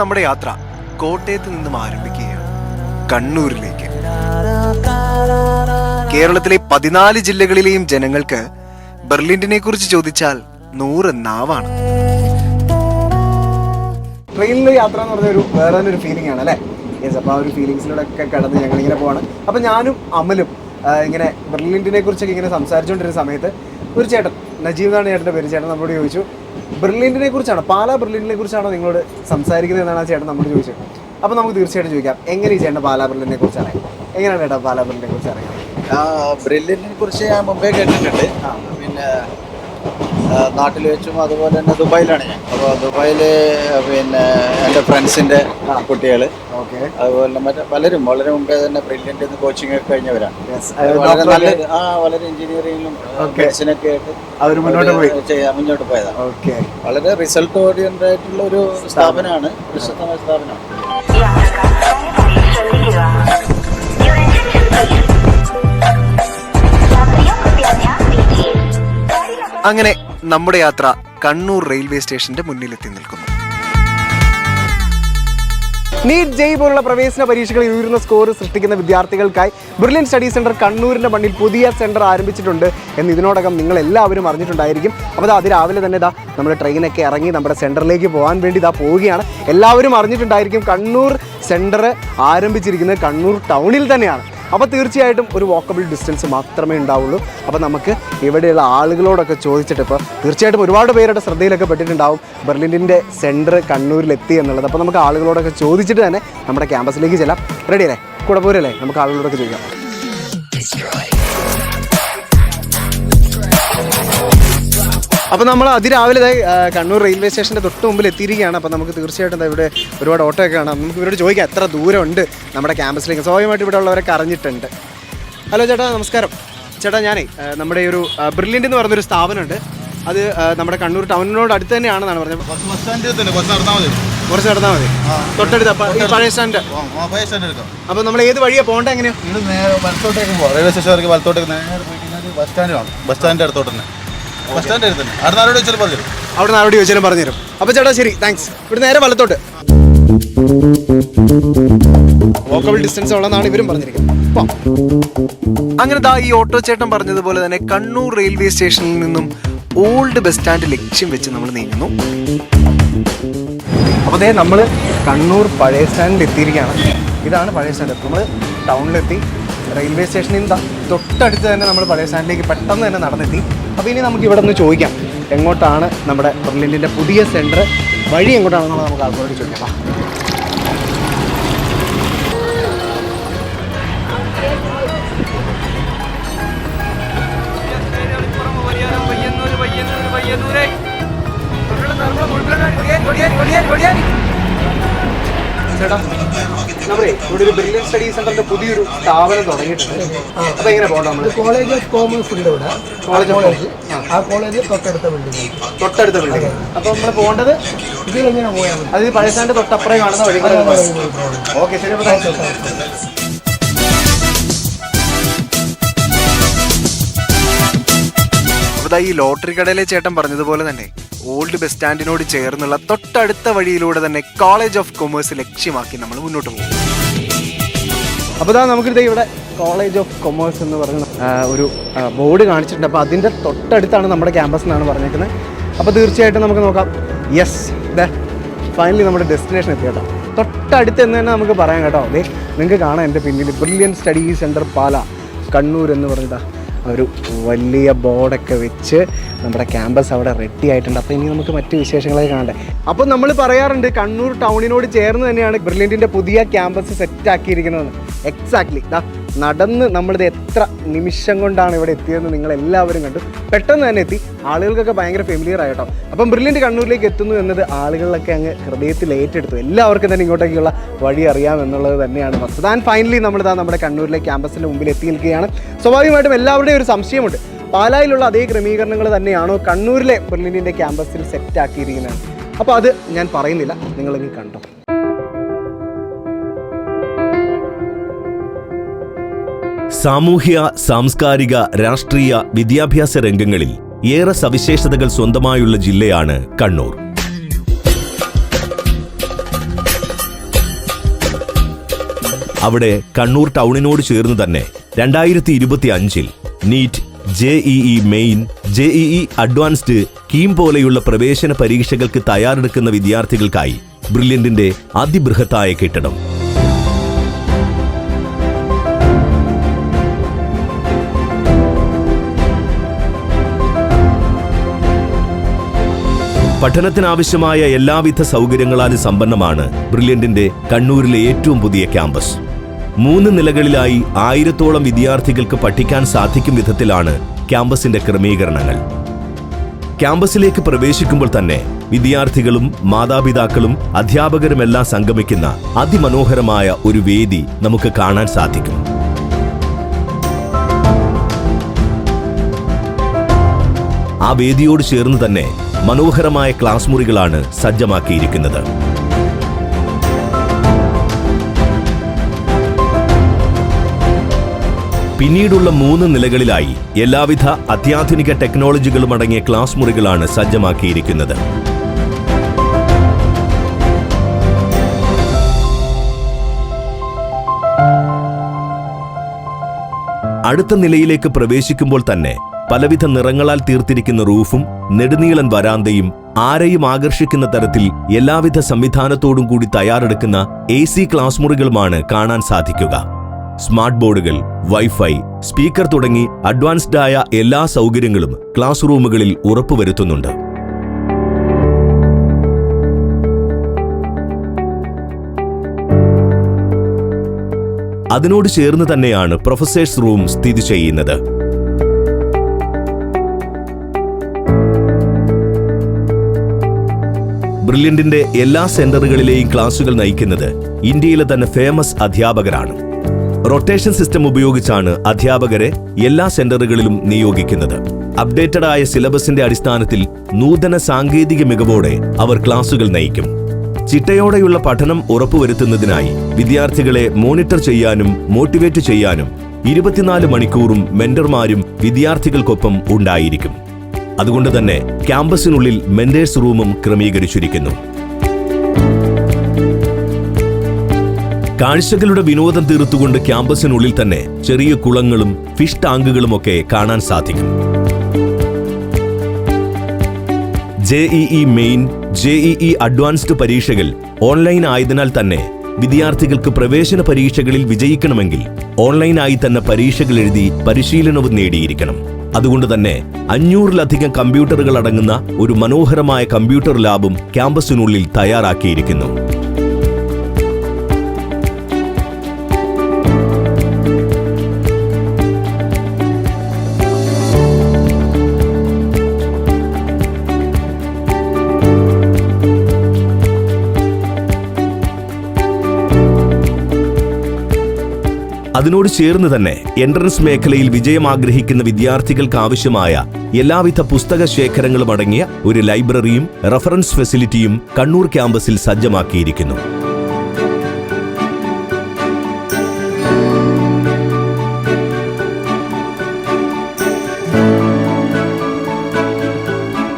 നമ്മുടെ യാത്ര കോട്ടയത്ത് നിന്നും ആരംഭിക്കുകയാണ് കണ്ണൂരിലേക്ക്. കേരളത്തിലെ 14 ജില്ലകളിലെയും ജനങ്ങൾക്ക് ബെർലിനെ കുറിച്ച് ചോദിച്ചാൽ 100 നാവാണ്. ട്രെയിനിൽ യാത്ര എന്ന് പറഞ്ഞൊരു വേറെ തന്നെ ഒരു ഫീലിംഗ് ആണ് അല്ലേ? യെസ്. അപ്പോൾ ആ ഒരു ഫീലിങ്സിലൂടെ ഒക്കെ കടന്ന് ഞങ്ങളിങ്ങനെ പോവാണ്. അപ്പോൾ ഞാനും അമലും ഇങ്ങനെ ബെർലിനെ കുറിച്ചൊക്കെ ഇങ്ങനെ സംസാരിച്ചുകൊണ്ടിരുന്ന സമയത്ത് ഒരു ചേട്ടൻ, നജീബ് എന്നാണ് ചേട്ടൻ്റെ പേര്, ചേട്ടൻ നമ്മളോട് ചോദിച്ചു, ബെർലിനെ കുറിച്ചാണോ, പാലാ ബെർലിനെ കുറിച്ചാണോ നിങ്ങളോട് സംസാരിക്കുന്നത് എന്നാണ് ആ ചേട്ടൻ നമ്മളോട് ചോദിച്ചത്. അപ്പോൾ നമുക്ക് തീർച്ചയായിട്ടും ചോദിക്കാം, എങ്ങനെ ഈ ചേട്ടൻ പാലാ ബെർലിനെ കുറിച്ച് അറിയാം? എങ്ങനെയാണ് ചേട്ടാ പാലാ ബെർലിനെ കുറിച്ച് അറിയാം? ബ്രില്ലിനെ കുറിച്ച് ഞാൻ മുമ്പേ കേട്ടിട്ടുണ്ട്. പിന്നെ നാട്ടിൽ വെച്ചും അതുപോലെ തന്നെ ദുബായിലാണ് ഞാൻ. അപ്പോൾ ദുബായിൽ പിന്നെ എൻ്റെ ഫ്രണ്ട്സിൻ്റെ കുട്ടികൾ, അതുപോലെ മറ്റേ പലരും വളരെ മുമ്പേ തന്നെ ബ്രില്യൻ്റ് കോച്ചിങ് ഒക്കെ കഴിഞ്ഞവരാണ്. വളരെ നല്ല വളരെ എഞ്ചിനീയറിംഗിലും മെഡിസിനൊക്കെ ആയിട്ട് അവർ മുന്നോട്ട് പോയതാണ്. വളരെ റിസൾട്ട് ഓറിയന്റഡ് ആയിട്ടുള്ള ഒരു സ്ഥാപനമാണ്, പ്രശസ്തമായ സ്ഥാപനമാണ്. അങ്ങനെ നമ്മുടെ യാത്ര കണ്ണൂർ റെയിൽവേ സ്റ്റേഷന്റെ മുന്നിലെത്തി നിൽക്കുന്നു. നീറ്റ് ജെയ് പോലുള്ള പ്രവേശന പരീക്ഷകളിൽ ഉയർന്ന സ്കോർ സൃഷ്ടിക്കുന്ന വിദ്യാർത്ഥികൾക്കായി ബ്രില്യൻ സ്റ്റഡി സെന്റർ കണ്ണൂരിന്റെ മണ്ണിൽ പുതിയ സെന്റർ ആരംഭിച്ചിട്ടുണ്ട് എന്ന് ഇതിനോടകം നിങ്ങൾ എല്ലാവരും അറിഞ്ഞിട്ടുണ്ടായിരിക്കും. അപ്പോൾ അതിരാവിലെ തന്നെ നമ്മുടെ ട്രെയിനൊക്കെ ഇറങ്ങി നമ്മുടെ സെന്ററിലേക്ക് പോകാൻ വേണ്ടി പോവുകയാണ്. എല്ലാവരും അറിഞ്ഞിട്ടുണ്ടായിരിക്കും കണ്ണൂർ സെന്റർ ആരംഭിച്ചിരിക്കുന്നത് കണ്ണൂർ ടൗണിൽ തന്നെയാണ്. അപ്പോൾ തീർച്ചയായിട്ടും ഒരു വാക്കബിൾ ഡിസ്റ്റൻസ് മാത്രമേ ഉണ്ടാവുള്ളൂ. അപ്പോൾ നമുക്ക് ഇവിടെയുള്ള ആളുകളോടൊക്കെ ചോദിച്ചിട്ട് ഇപ്പോൾ തീർച്ചയായിട്ടും ഒരുപാട് പേരുടെ ശ്രദ്ധയിലൊക്കെ പെട്ടിട്ടുണ്ടാവും ബെർലിൻ്റെ സെൻറ്റർ കണ്ണൂരിലെത്തി എന്നുള്ളത്. അപ്പോൾ നമുക്ക് ആളുകളോടൊക്കെ ചോദിച്ചിട്ട് തന്നെ നമ്മുടെ ക്യാമ്പസിലേക്ക് ചെല്ലാം. റെഡി അല്ലേ? കൂടെ പോരല്ലേ? നമുക്ക് ആളുകളോടൊക്കെ ചോദിക്കാം. അപ്പോൾ നമ്മൾ അതിരാവിലെ കണ്ണൂർ റെയിൽവേ സ്റ്റേഷൻ്റെ തൊട്ട് മുമ്പിൽ എത്തിയിരിക്കുകയാണ്. അപ്പോൾ നമുക്ക് തീർച്ചയായിട്ടും ഇവിടെ ഒരുപാട് ഓട്ടോയൊക്കെ കാണാം. നമുക്ക് ഇവരോട് ചോദിക്കാം എത്ര ദൂരമുണ്ട് നമ്മുടെ ക്യാമ്പസിലേക്ക്. സ്വാഭാവികമായിട്ട് ഇവിടെ ഉള്ളവരൊക്കെ അറിഞ്ഞിട്ടുണ്ട്. ഹലോ ചേട്ടാ, നമസ്കാരം. ചേട്ടാ, ഞാനേ നമ്മുടെ ഒരു ബ്രില്യൻ്റ് എന്ന് പറഞ്ഞൊരു സ്ഥാപനമുണ്ട്. അത് നമ്മുടെ കണ്ണൂർ ടൗണിനോട് അടുത്ത് തന്നെയാണെന്നാണ് പറഞ്ഞത്. കുറച്ച് നടന്നാൽ മതി, തൊട്ടടുത്ത് പഴയ സ്റ്റാൻഡ്. അപ്പോൾ നമ്മൾ ഏത് വഴിയാണ് പോകേണ്ടത്? എങ്ങനെയാണ്? വലത്തോട്ടേക്ക് പോകാം. റെയിൽവേ സ്റ്റേഷനിലേക്ക് വലത്തോട്ടേക്ക് നേരെ പോയി കഴിഞ്ഞാൽ ബസ് സ്റ്റാൻഡ് കാണും. ബസ് സ്റ്റാൻഡിൻ്റെ അടുത്തോട്ട് തന്നെ. അവിടെ നാരോട് ചോദിച്ചാലും പറഞ്ഞുതരും. അപ്പോൾ ചേട്ടാ ശരി, താങ്ക്സ്. ഇവിടെ നേരെ വലത്തോട്ട് വാക്കബിൾ ഡിസ്റ്റൻസ് ഉള്ളതാണ് ഇവരും പറഞ്ഞിരിക്കുന്നത്. അങ്ങനെ ഈ ഓട്ടോ ചേട്ടൻ പറഞ്ഞതുപോലെ തന്നെ കണ്ണൂർ റെയിൽവേ സ്റ്റേഷനിൽ നിന്നും ഓൾഡ് ബസ് സ്റ്റാൻഡ് ലക്ഷ്യം വെച്ച് നമ്മൾ നീങ്ങുന്നു. അപ്പോൾ നമ്മൾ കണ്ണൂർ പഴയ സ്റ്റാൻഡിൽ എത്തിയിരിക്കുകയാണ്. ഇതാണ് പഴയ സ്റ്റാൻഡ്. നമ്മൾ ടൗണിലെത്തി. റെയിൽവേ സ്റ്റേഷനിൽ നിന്ന് തൊട്ടടുത്ത് തന്നെ നമ്മൾ പഴയ സ്റ്റാൻഡിലേക്ക് പെട്ടെന്ന് തന്നെ നടന്നെത്തി. അപ്പോൾ ഇനി നമുക്ക് ഇവിടെ നിന്ന് ചോദിക്കാം എങ്ങോട്ടാണ് നമ്മുടെ ബെർലിൻ്റെ പുതിയ സെൻറ്റർ, വഴി എങ്ങോട്ടാണെന്നുള്ളത് നമുക്ക് ആൾക്കാരോട് ചോദിക്കാം. ചേട്ടാ, നമ്മളെ ഇവിടെ ഒരു ബ്രില്യൻ സ്റ്റഡി സെന്ററിന്റെ പുതിയൊരു സ്ഥാപനം തുടങ്ങിയിട്ടുണ്ട്. അപ്പോൾ എങ്ങനെ പോകണം? നമ്മൾ കോളേജ് ഓഫ് കോമേഴ്സ് ഉണ്ട് ഇവിടെ. ആ കോളേജ് തൊട്ടടുത്ത ബിൽഡിംഗ്. അപ്പോൾ നമ്മൾ പോകേണ്ടത് ഇതിലെങ്ങനെ പോയാൽ മതി? അത് പഴയ സ്റ്റാൻഡ് തൊട്ടപ്പുറം കാണുന്ന വഴി. ഓക്കെ, ശരി. അപ്പോൾ ഈ ലോട്ടറി കടയിലെ ചേട്ടൻ പറഞ്ഞതുപോലെ തന്നെ ഓൾഡ് ബസ് സ്റ്റാൻഡിനോട് ചേർന്നുള്ള തൊട്ടടുത്ത വഴിയിലൂടെ തന്നെ കോളേജ് ഓഫ് കൊമേഴ്സ് ലക്ഷ്യമാക്കി നമ്മൾ മുന്നോട്ട് പോകും. അപ്പോൾ നമുക്കിത് ഇവിടെ കോളേജ് ഓഫ് കൊമേഴ്സ് എന്ന് പറഞ്ഞ ഒരു ബോർഡ് കാണിച്ചിട്ടുണ്ട്. അപ്പോൾ അതിൻ്റെ തൊട്ടടുത്താണ് നമ്മുടെ ക്യാമ്പസ് എന്നാണ് പറഞ്ഞേക്കുന്നത്. അപ്പോൾ തീർച്ചയായിട്ടും നമുക്ക് നോക്കാം. യെസ്, ഫൈനലി നമ്മുടെ ഡെസ്റ്റിനേഷൻ എത്തി കേട്ടോ. തൊട്ടടുത്ത് എന്ന് തന്നെ നമുക്ക് പറയാം കേട്ടോ. അതെ, നിങ്ങൾക്ക് കാണാം എൻ്റെ പിന്നിൽ ബ്രില്യൻ സ്റ്റഡി സെൻറ്റർ പാല കണ്ണൂർ എന്ന് പറഞ്ഞിട്ടാ ഒരു വലിയ ബോർഡൊക്കെ വെച്ച് നമ്മുടെ ക്യാമ്പസ് അവിടെ റെഡി ആയിട്ടുണ്ട്. അപ്പോൾ ഇനി നമുക്ക് മറ്റു വിശേഷങ്ങളൊക്കെ കാണണ്ടേ. അപ്പോൾ നമ്മൾ പറയാറുണ്ട് കണ്ണൂർ ടൗണിനോട് ചേർന്ന് തന്നെയാണ് ബ്രില്യൻറ്റിൻ്റെ പുതിയ ക്യാമ്പസ് സെറ്റാക്കിയിരിക്കുന്നത്. എക്സാക്ട്ലി നടന്ന് നമ്മളിത് എത്ര നിമിഷം കൊണ്ടാണ് ഇവിടെ എത്തിയതെന്ന് നിങ്ങൾ എല്ലാവരും കണ്ടു. പെട്ടെന്ന് തന്നെ എത്തി. ആളുകൾക്കൊക്കെ ഭയങ്കര ഫെമിലിയർ ആയിട്ടോ. അപ്പം ബ്രില്യൻറ്റ് കണ്ണൂരിലേക്ക് എത്തുന്നു എന്നത് ആളുകളിലൊക്കെ അങ്ങ് ഹൃദയത്തിൽ ഏറ്റെടുത്തു. എല്ലാവർക്കും തന്നെ ഇങ്ങോട്ടേക്കുള്ള വഴി അറിയാം എന്നുള്ളത് തന്നെയാണ് വസ്തുത. ആൻഡ് ഫൈനലി നമ്മളിതാ നമ്മുടെ കണ്ണൂരിലെ ക്യാമ്പസിൻ്റെ മുമ്പിൽ എത്തി നിൽക്കുകയാണ്. സ്വാഭാവികമായിട്ടും എല്ലാവരുടെയും ഒരു സംശയമുണ്ട്, പാലായിലുള്ള അതേ ക്രമീകരണങ്ങൾ തന്നെയാണോ കണ്ണൂരിലെ ബ്രില്യൻറ്റിൻ്റെ ക്യാമ്പസിൽ സെറ്റാക്കിയിരിക്കുന്നത്? അപ്പോൾ അത് ഞാൻ പറയുന്നില്ല, നിങ്ങളിനി കണ്ടോ. സാമൂഹ്യ, സാംസ്കാരിക, രാഷ്ട്രീയ, വിദ്യാഭ്യാസ രംഗങ്ങളിൽ ഏറെ സവിശേഷതകൾ സ്വന്തമായുള്ള ജില്ലയാണ് കണ്ണൂർ. അവിടെ കണ്ണൂർ ടൗണിനോട് ചേർന്ന് തന്നെ 2025 NEET, JEE main, JEE advanced, KEAM പോലെയുള്ള പ്രവേശന പരീക്ഷകൾക്ക് തയ്യാറെടുക്കുന്ന വിദ്യാർത്ഥികൾക്കായി ബ്രില്യന്റിന്റെ അതിബൃഹത്തായ കെട്ടിടം. പഠനത്തിനാവശ്യമായ എല്ലാവിധ സൗകര്യങ്ങളാലും സമ്പന്നമാണ് ബ്രില്യന്റിന്റെ കണ്ണൂരിലെ ഏറ്റവും പുതിയ ക്യാമ്പസ്. 3 നിലകളിലായി 1000-ഓളം വിദ്യാർത്ഥികൾക്ക് പഠിക്കാൻ സാധിക്കും വിധത്തിലാണ് ക്യാമ്പസിന്റെ ക്രമീകരണങ്ങൾ. ക്യാമ്പസിലേക്ക് പ്രവേശിക്കുമ്പോൾ തന്നെ വിദ്യാർത്ഥികളും മാതാപിതാക്കളും അധ്യാപകരുമെല്ലാം സംഗമിക്കുന്ന അതിമനോഹരമായ ഒരു വേദി നമുക്ക് കാണാൻ സാധിക്കും. ആ വേദിയോട് ചേർന്ന് തന്നെ മനോഹരമായ ക്ലാസ് മുറികളാണ് സജ്ജമാക്കിയിരിക്കുന്നത്. പിന്നീടുള്ള 3 നിലകളിലായി എല്ലാവിധ അത്യാധുനിക ടെക്നോളജികളും അടങ്ങിയ ക്ലാസ് മുറികളാണ് സജ്ജമാക്കിയിരിക്കുന്നത്. അടുത്ത നിലയിലേക്ക് പ്രവേശിക്കുമ്പോൾ തന്നെ പലവിധ നിറങ്ങളാൽ തീർത്തിരിക്കുന്ന റൂഫും നെടുനീളൻ വരാന്തയും ആരെയും ആകർഷിക്കുന്ന തരത്തിൽ എല്ലാവിധ സംവിധാനത്തോടും കൂടി തയ്യാറെടുക്കുന്ന AC ക്ലാസ് മുറികളുമാണ് കാണാൻ സാധിക്കുക. സ്മാർട്ട് ബോർഡുകൾ, വൈഫൈ, സ്പീക്കർ തുടങ്ങി അഡ്വാൻസ്ഡ് ആയ എല്ലാ സൗകര്യങ്ങളും ക്ലാസ് റൂമുകളിൽ ഉറപ്പുവരുത്തുന്നുണ്ട്. അതിനോട് ചേർന്ന് തന്നെയാണ് പ്രൊഫസേഴ്സ് റൂം സ്ഥിതി ചെയ്യുന്നത്. ബ്രില്യന്റിന്റെ എല്ലാ സെന്ററുകളിലെയും ക്ലാസുകൾ നയിക്കുന്നത് ഇന്ത്യയിലെ തന്നെ ഫേമസ് അധ്യാപകരാണ്. റൊട്ടേഷൻ സിസ്റ്റം ഉപയോഗിച്ചാണ് അധ്യാപകരെ എല്ലാ സെന്ററുകളിലും നിയോഗിക്കുന്നത്. അപ്ഡേറ്റഡ് ആയ സിലബസിന്റെ അടിസ്ഥാനത്തിൽ നൂതന സാങ്കേതിക മികവോടെ അവർ ക്ലാസുകൾ നയിക്കും. ചിട്ടയോടെയുള്ള പഠനം ഉറപ്പുവരുത്തുന്നതിനായി വിദ്യാർത്ഥികളെ മോണിറ്റർ ചെയ്യാനും മോട്ടിവേറ്റ് ചെയ്യാനും 24 മണിക്കൂറും മെന്റർമാരും വിദ്യാർത്ഥികൾക്കൊപ്പം ഉണ്ടായിരിക്കും. അതുകൊണ്ട് തന്നെ ക്യാമ്പസിനുള്ളിൽ മെന്റേഴ്സ് റൂമും ക്രമീകരിച്ചിരിക്കുന്നു. കാഴ്ചകളുടെ വിനോദം തീർത്തുകൊണ്ട് ക്യാമ്പസിനുള്ളിൽ തന്നെ ചെറിയ കുളങ്ങളും ഫിഷ് ടാങ്കുകളുമൊക്കെ കാണാൻ സാധിക്കും. JEE മെയിൻ, JEE അഡ്വാൻസ്ഡ് പരീക്ഷകൾ ഓൺലൈൻ ആയതിനാൽ തന്നെ വിദ്യാർത്ഥികൾക്ക് പ്രവേശന പരീക്ഷകളിൽ വിജയിക്കണമെങ്കിൽ ഓൺലൈനായി തന്നെ പരീക്ഷകൾ എഴുതി പരിശീലനവും നേടിയിരിക്കണം. അതുകൊണ്ട് തന്നെ 500-ലധികം കമ്പ്യൂട്ടറുകൾ അടങ്ങുന്ന ഒരു മനോഹരമായ കമ്പ്യൂട്ടർ ലാബും ക്യാമ്പസിനുള്ളിൽ തയ്യാറാക്കിയിരിക്കുന്നു. അതിനോട് ചേർന്ന് തന്നെ എൻട്രൻസ് മേഖലയിൽ വിജയം ആഗ്രഹിക്കുന്ന വിദ്യാർത്ഥികൾക്ക് ആവശ്യമായ എല്ലാവിധ പുസ്തക ശേഖരങ്ങളും അടങ്ങിയ ഒരു ലൈബ്രറിയും റഫറൻസ് ഫെസിലിറ്റിയും കണ്ണൂർ ക്യാമ്പസിൽ സജ്ജമാക്കിയിരിക്കുന്നു.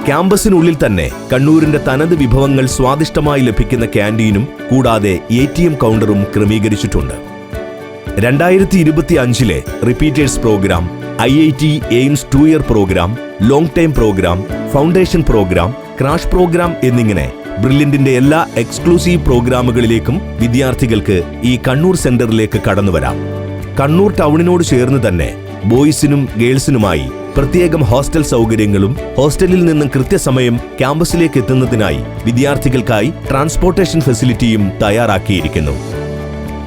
ക്യാമ്പസിനുള്ളിൽ തന്നെ കണ്ണൂരിന്റെ തനത് വിഭവങ്ങൾ സ്വാദിഷ്ടമായി ലഭിക്കുന്ന ക്യാന്റീനും കൂടാതെ ATM കൗണ്ടറും ക്രമീകരിച്ചിട്ടുണ്ട്. 2025 repeaters program, IIT AIIMS 2 year program, long time program, foundation program, crash program എന്നിങ്ങനെ ബ്രില്യന്റിന്റെ എല്ലാ എക്സ്ക്ലൂസീവ് പ്രോഗ്രാമുകളിലേക്കും വിദ്യാർത്ഥികൾക്ക് ഈ കണ്ണൂർ സെന്ററിലേക്ക് കടന്നുവരാം. കണ്ണൂർ ടൗണിനോട് ചേർന്ന് തന്നെ ബോയ്സിനും ഗേൾസിനുമായി പ്രത്യേകം ഹോസ്റ്റൽ സൗകര്യങ്ങളും ഹോസ്റ്റലിൽ നിന്നും കൃത്യസമയം ക്യാമ്പസിലേക്ക് എത്തുന്നതിനായി വിദ്യാർത്ഥികൾക്കായി ട്രാൻസ്പോർട്ടേഷൻ ഫെസിലിറ്റിയും തയ്യാറാക്കിയിരിക്കുന്നു.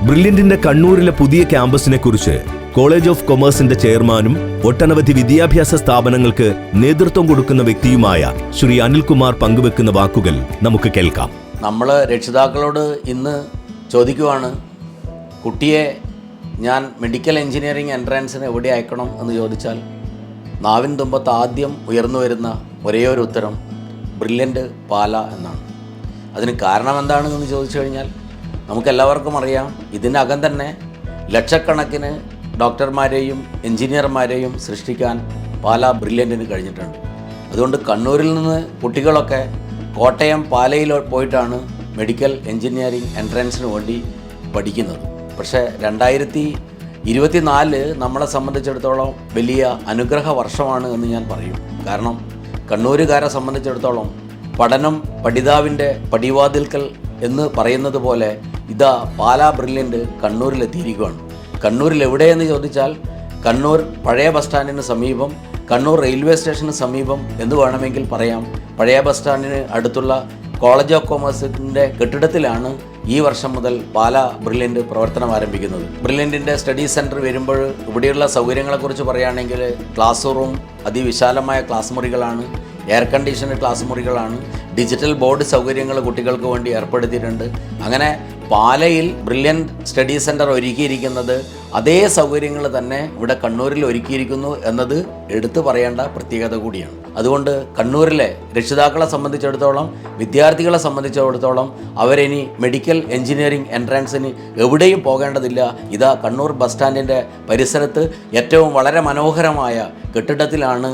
ബ്രില്യന്റിന്റെ കണ്ണൂരിലെ പുതിയ ക്യാമ്പസിനെ കുറിച്ച് കോളേജ് ഓഫ് കൊമേഴ്സിന്റെ ചെയർമാനും ഒട്ടനവധി വിദ്യാഭ്യാസ സ്ഥാപനങ്ങൾക്ക് നേതൃത്വം കൊടുക്കുന്ന വ്യക്തിയുമായ ശ്രീ അനിൽകുമാർ പങ്കുവെക്കുന്ന വാക്കുകൾ നമുക്ക് കേൾക്കാം. നമ്മൾ രക്ഷിതാക്കളോട് ഇന്ന് ചോദിക്കുവാണ്, കുട്ടിയെ ഞാൻ മെഡിക്കൽ എഞ്ചിനീയറിംഗ് എൻട്രൻസിന് എവിടെ അയക്കണം എന്ന് ചോദിച്ചാൽ നാവിൻ തുമ്പത്ത് ആദ്യം ഉയർന്നു വരുന്ന ഒരേയൊരു ഉത്തരം ബ്രില്യൻ്റ് പാല എന്നാണ്. അതിന് കാരണം എന്താണെന്ന് ചോദിച്ചു കഴിഞ്ഞാൽ നമുക്കെല്ലാവർക്കും അറിയാം, ഇതിനകം തന്നെ ലക്ഷക്കണക്കിന് ഡോക്ടർമാരെയും എഞ്ചിനീയർമാരെയും സൃഷ്ടിക്കാൻ പാല ബ്രില്യൻറ്റിന് കഴിഞ്ഞിട്ടുണ്ട്. അതുകൊണ്ട് കണ്ണൂരിൽ നിന്ന് കുട്ടികളൊക്കെ കോട്ടയം പാലയിൽ പോയിട്ടാണ് മെഡിക്കൽ എഞ്ചിനീയറിംഗ് എൻട്രൻസിന് വേണ്ടി പഠിക്കുന്നത്. പക്ഷേ 2024 നമ്മളെ സംബന്ധിച്ചിടത്തോളം വലിയ അനുഗ്രഹ വർഷമാണ് എന്ന് ഞാൻ പറയും. കാരണം കണ്ണൂരുകാരെ സംബന്ധിച്ചിടത്തോളം പഠനം പഠിതാവിൻ്റെ പടിവാതിൽക്കൽ എന്ന് പറയുന്നത് പോലെ ഇതാ പാലാ ബ്രില്യൻ്റ് കണ്ണൂരിലെത്തിയിരിക്കുകയാണ്. കണ്ണൂരിൽ എവിടെയെന്ന് ചോദിച്ചാൽ കണ്ണൂർ പഴയ ബസ് സ്റ്റാൻഡിന് സമീപം, കണ്ണൂർ റെയിൽവേ സ്റ്റേഷന് സമീപം എന്ന് വേണമെങ്കിൽ പറയാം. പഴയ ബസ് സ്റ്റാൻഡിന് അടുത്തുള്ള കോളേജ് ഓഫ് കൊമേഴ്സിൻ്റെ കെട്ടിടത്തിലാണ് ഈ വർഷം മുതൽ പാലാ ബ്രില്യൻ്റ് പ്രവർത്തനം ആരംഭിക്കുന്നത്. ബ്രില്യൻറ്റിൻ്റെ സ്റ്റഡി സെൻറ്റർ വരുമ്പോൾ ഇവിടെയുള്ള സൗകര്യങ്ങളെക്കുറിച്ച് പറയുകയാണെങ്കിൽ ക്ലാസ് റൂം അതിവിശാലമായ ക്ലാസ് മുറികളാണ്, എയർ കണ്ടീഷൻഡ് ക്ലാസ് മുറികളാണ്, ഡിജിറ്റൽ ബോർഡ് സൗകര്യങ്ങൾ കുട്ടികൾക്ക് വേണ്ടി ഏർപ്പെടുത്തിയിട്ടുണ്ട്. അങ്ങനെ പാലയിൽ ബ്രില്യൻ്റ് സ്റ്റഡി സെൻറ്റർ ഒരുക്കിയിരിക്കുന്നത് അതേ സൗകര്യങ്ങൾ തന്നെ ഇവിടെ കണ്ണൂരിൽ ഒരുക്കിയിരിക്കുന്നു എന്നത് എടുത്തു പറയേണ്ട പ്രത്യേകത കൂടിയാണ്. അതുകൊണ്ട് കണ്ണൂരിലെ രക്ഷിതാക്കളെ സംബന്ധിച്ചിടത്തോളം, വിദ്യാർത്ഥികളെ സംബന്ധിച്ചിടത്തോളം അവരിനി മെഡിക്കൽ എഞ്ചിനീയറിംഗ് എൻട്രൻസിന് എവിടെയും പോകേണ്ടതില്ല. ഇതാ കണ്ണൂർ ബസ് സ്റ്റാൻഡിൻ്റെ പരിസരത്ത് ഏറ്റവും വളരെ മനോഹരമായ കെട്ടിടത്തിലാണ്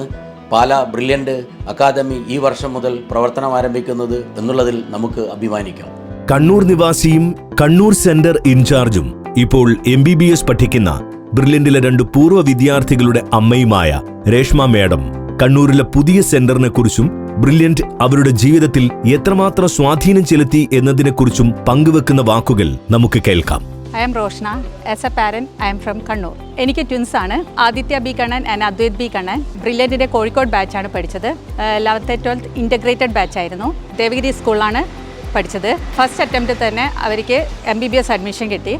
പാലാ ബ്രില്യൻ്റ് അക്കാദമി ഈ വർഷം മുതൽ പ്രവർത്തനം ആരംഭിക്കുന്നത് എന്നുള്ളതിൽ നമുക്ക് അഭിമാനിക്കാം. കണ്ണൂർ നിവാസിയും കണ്ണൂർ സെന്റർ ഇൻചാർജും ഇപ്പോൾ MBBS പഠിക്കുന്ന ബ്രില്യന്റിലെ 2 പൂർവ്വ വിദ്യാർത്ഥികളുടെ അമ്മയുമായ രേഷ്മ മേഡം കണ്ണൂരിലെ പുതിയ സെന്ററിനെ കുറിച്ചും ബ്രില്യന്റ് അവരുടെ ജീവിതത്തിൽ എത്രമാത്രം സ്വാധീനം ചെലുത്തി എന്നതിനെക്കുറിച്ചും പങ്കുവെക്കുന്ന വാക്കുകൾ നമുക്ക് കേൾക്കാം. I am Roshna. As a parent, I am from Kannur. എനിക്ക് ട്വിൻസ് ആണ്. Aditya B Kannan and Advaith B Kannan. ബ്രില്യൻറ്റിൻ്റെ കോഴിക്കോട് ബാച്ചാണ് പഠിച്ചത്. 11th 12th integrated ബാച്ചായിരുന്നു. ദേവഗിരി സ്കൂളിലാണ് പഠിച്ചത്. ഫസ്റ്റ് അറ്റംപ്റ്റ് തന്നെ അവർക്ക് MBBS അഡ്മിഷൻ കിട്ടി.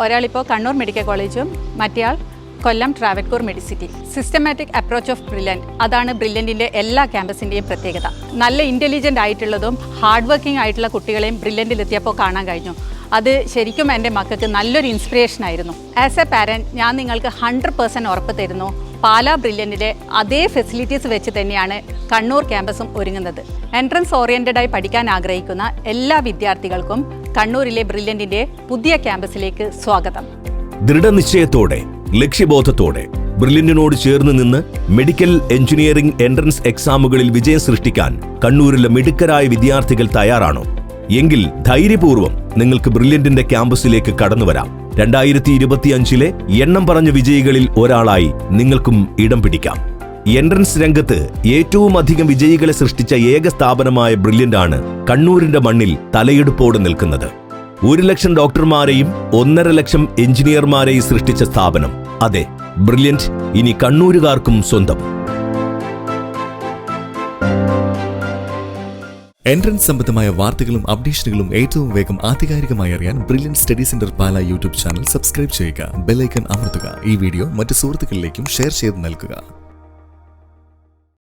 ഒരാളിപ്പോൾ കണ്ണൂർ മെഡിക്കൽ കോളേജും മറ്റേയാൾ Kollam Travancore Medicity. Systematic approach of Brilliant, അതാണ് ബ്രില്യൻറ്റിൻ്റെ എല്ലാ ക്യാമ്പസിൻ്റെയും പ്രത്യേകത. നല്ല ഇൻ്റലിജൻ്റ് ആയിട്ടുള്ളതും ഹാർഡ് വർക്കിംഗ് ആയിട്ടുള്ള കുട്ടികളെയും ബ്രില്യൻറ്റിലെത്തിയപ്പോൾ കാണാൻ കഴിഞ്ഞു. അത് ശരിക്കും എൻ്റെ മക്കൾക്ക് നല്ലൊരു ഇൻസ്പിറേഷൻ ആയിരുന്നു. ആസ് എ പാരൻറ്റ് ഞാൻ നിങ്ങൾക്ക് 100% ഉറപ്പ് തരുന്നു, പാലാ ബ്രില്യൻറ്റിലെ അതേ ഫെസിലിറ്റീസ് വെച്ച് തന്നെയാണ് കണ്ണൂർ ക്യാമ്പസും ഒരുങ്ങുന്നത്. എൻട്രൻസ് ഓറിയൻറ്റഡായി പഠിക്കാൻ ആഗ്രഹിക്കുന്ന എല്ലാ വിദ്യാർത്ഥികൾക്കും കണ്ണൂരിലെ ബ്രില്യൻറ്റിൻ്റെ പുതിയ ക്യാമ്പസിലേക്ക് സ്വാഗതം. ദൃഢനിശ്ചയത്തോടെ, ലക്ഷ്യബോധത്തോടെ ബ്രില്യന്റിനോട് ചേർന്ന് നിന്ന് മെഡിക്കൽ എഞ്ചിനീയറിംഗ് എൻട്രൻസ് എക്സാമുകളിൽ വിജയം സൃഷ്ടിക്കാൻ കണ്ണൂരിലെ മിടുക്കരായ വിദ്യാർത്ഥികൾ തയ്യാറാണോ? എങ്കിൽ ധൈര്യപൂർവ്വം നിങ്ങൾക്ക് ബ്രില്യന്റിന്റെ ക്യാമ്പസിലേക്ക് കടന്നുവരാം. 2025 എണ്ണം പറഞ്ഞ വിജയികളിൽ ഒരാളായി നിങ്ങൾക്കും ഇടം പിടിക്കാം. എൻട്രൻസ് രംഗത്ത് ഏറ്റവും അധികം വിജയികളെ സൃഷ്ടിച്ച ഏക സ്ഥാപനമായ ബ്രില്യന്റ് ആണ് കണ്ണൂരിന്റെ മണ്ണിൽ തലയെടുപ്പോടെ നിൽക്കുന്നത്. 1 ലക്ഷം ഡോക്ടർമാരെയും 1.5 ലക്ഷം എഞ്ചിനീയർമാരെയും സൃഷ്ടിച്ച സ്ഥാപനം. അതെ, ബ്രില്യന്റ് ഇനി കണ്ണൂരുകാർക്കും സ്വന്തം. എൻട്രൻസ് സംബന്ധമായ വാർത്തകളും അപ്ഡേഷനുകളും ഏറ്റവും വേഗം ആധികാരികമായി അറിയാൻ brilliant study centre Pala YouTube channel subscribe ചെയ്യുക. ബെൽ ഐക്കൺ അമർത്തുക. ഈ വീഡിയോ മറ്റ് സുഹൃത്തുക്കളിലേക്കും ഷെയർ ചെയ്ത് നൽകുക.